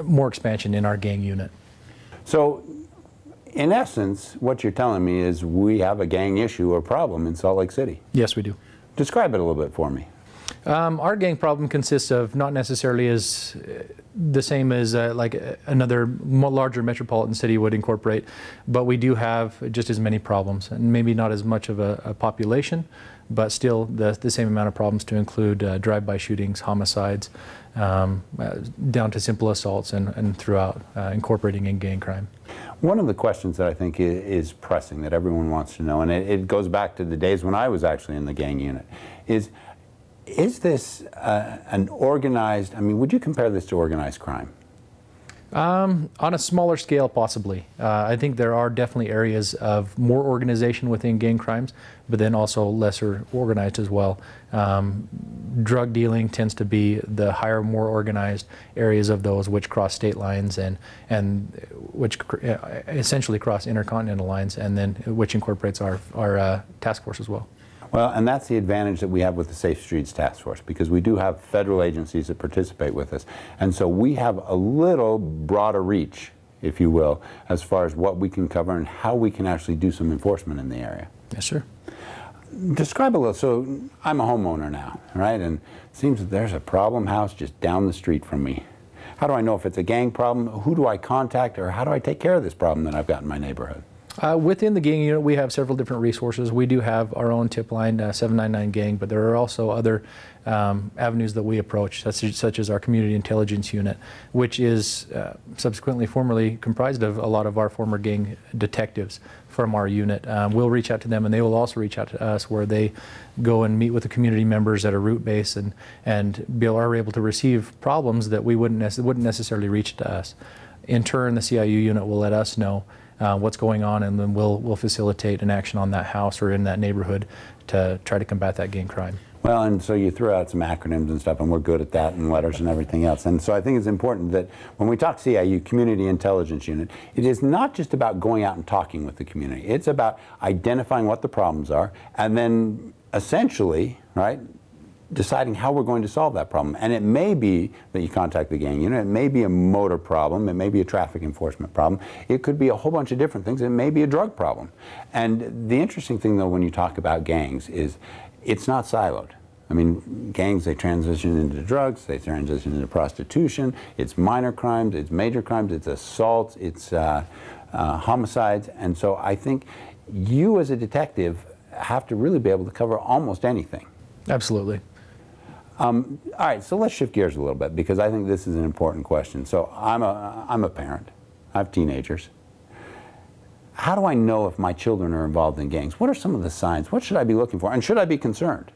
more expansion in our gang unit. So, in essence, what you're telling me is we have a gang issue or problem in Salt Lake City. Yes, we do. Describe it a little bit for me. Our gang problem consists of not necessarily as the same as like another larger metropolitan city would incorporate, but we do have just as many problems, and maybe not as much of a population, but still the same amount of problems, to include drive-by shootings, homicides, down to simple assaults, and throughout, incorporating in gang crime. One of the questions that I think is pressing, that everyone wants to know, and it goes back to the days when I was actually in the gang unit, is this an organized, I mean, would you compare this to organized crime? On a smaller scale, possibly. I think there are definitely areas of more organization within gang crimes, but then also lesser organized as well. Drug dealing tends to be the higher, more organized areas of those, which cross state lines and which essentially cross intercontinental lines, and then which incorporates our task force as well. Well, and that's the advantage that we have with the Safe Streets Task Force, because we do have federal agencies that participate with us. And so we have a little broader reach, if you will, as far as what we can cover and how we can actually do some enforcement in the area. Yes, sir. Describe a little. So I'm a homeowner now, right? And it seems that there's a problem house just down the street from me. How do I know if it's a gang problem? Who do I contact, or how do I take care of this problem that I've got in my neighborhood? Within the gang unit, we have several different resources. We do have our own tip line, 799 gang, but there are also other avenues that we approach, such as our community intelligence unit, which is subsequently formerly comprised of a lot of our former gang detectives from our unit. We'll reach out to them, and they will also reach out to us, where they go and meet with the community members at a root base and are able to receive problems that we wouldn't necessarily reach to us. In turn, the CIU unit will let us know what's going on, and then we'll facilitate an action on that house or in that neighborhood to try to combat that gang crime. Well, and so you threw out some acronyms and stuff, and we're good at that, and letters and everything else. And so I think it's important that when we talk CIU, Community Intelligence Unit, it is not just about going out and talking with the community. It's about identifying what the problems are, and then essentially, right, deciding how we're going to solve that problem. And it may be that you contact the gang unit, it may be a motor problem, it may be a traffic enforcement problem, it could be a whole bunch of different things, it may be a drug problem. And the interesting thing, though, when you talk about gangs is it's not siloed. I mean, gangs, they transition into drugs, they transition into prostitution, it's minor crimes, it's major crimes, it's assaults, it's homicides. And so I think you as a detective have to really be able to cover almost anything. Absolutely. All right, so let's shift gears a little bit, because I think this is an important question. So I'm a parent. I have teenagers. How do I know if my children are involved in gangs? What are some of the signs? What should I be looking for? And should I be concerned?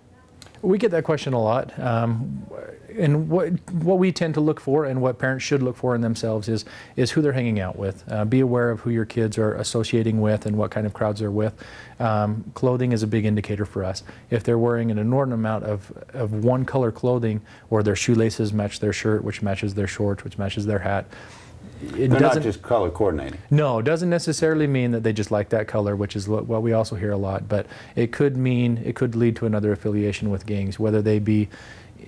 We get that question a lot. And what we tend to look for, and what parents should look for in themselves, is who they're hanging out with. Be aware of who your kids are associating with and what kind of crowds they're with. Clothing is a big indicator for us. If they're wearing an inordinate amount of one color clothing, or their shoelaces match their shirt, which matches their shorts, which matches their hat, they're not just color coordinating. No, it doesn't necessarily mean that they just like that color, which is what we also hear a lot. But it could mean, it could lead to another affiliation with gangs, whether they be,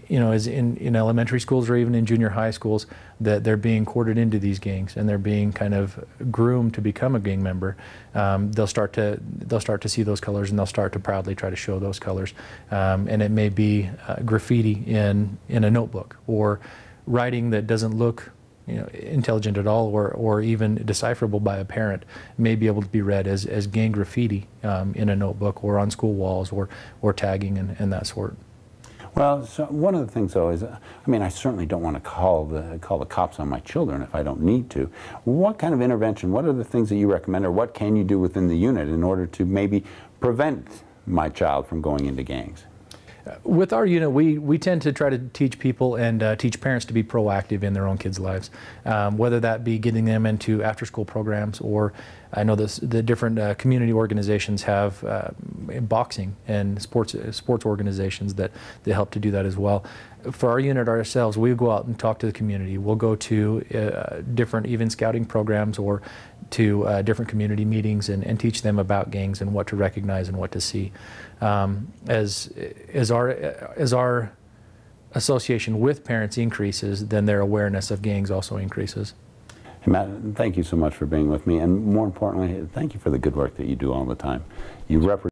you know, as in elementary schools or even in junior high schools, that they're being courted into these gangs and they're being kind of groomed to become a gang member. They'll start to see those colors, and they'll start to proudly try to show those colors. And it may be graffiti in a notebook, or writing that doesn't look, you know, intelligent at all, or even decipherable by a parent, may be able to be read as gang graffiti in a notebook or on school walls, or tagging and that sort. Well, so one of the things, though, is, I mean, I certainly don't want to call the cops on my children if I don't need to. What kind of intervention, what are the things that you recommend, or what can you do within the unit in order to maybe prevent my child from going into gangs? With our unit, we tend to try to teach people and teach parents to be proactive in their own kids' lives, whether that be getting them into after-school programs, or I know the different community organizations have boxing and sports organizations that help to do that as well. For our unit ourselves, we go out and talk to the community. We'll go to different even scouting programs, or to different community meetings, and teach them about gangs and what to recognize and what to see. As our association with parents increases, then their awareness of gangs also increases. Hey, Matt, thank you so much for being with me, and more importantly, thank you for the good work that you do all the time. You represent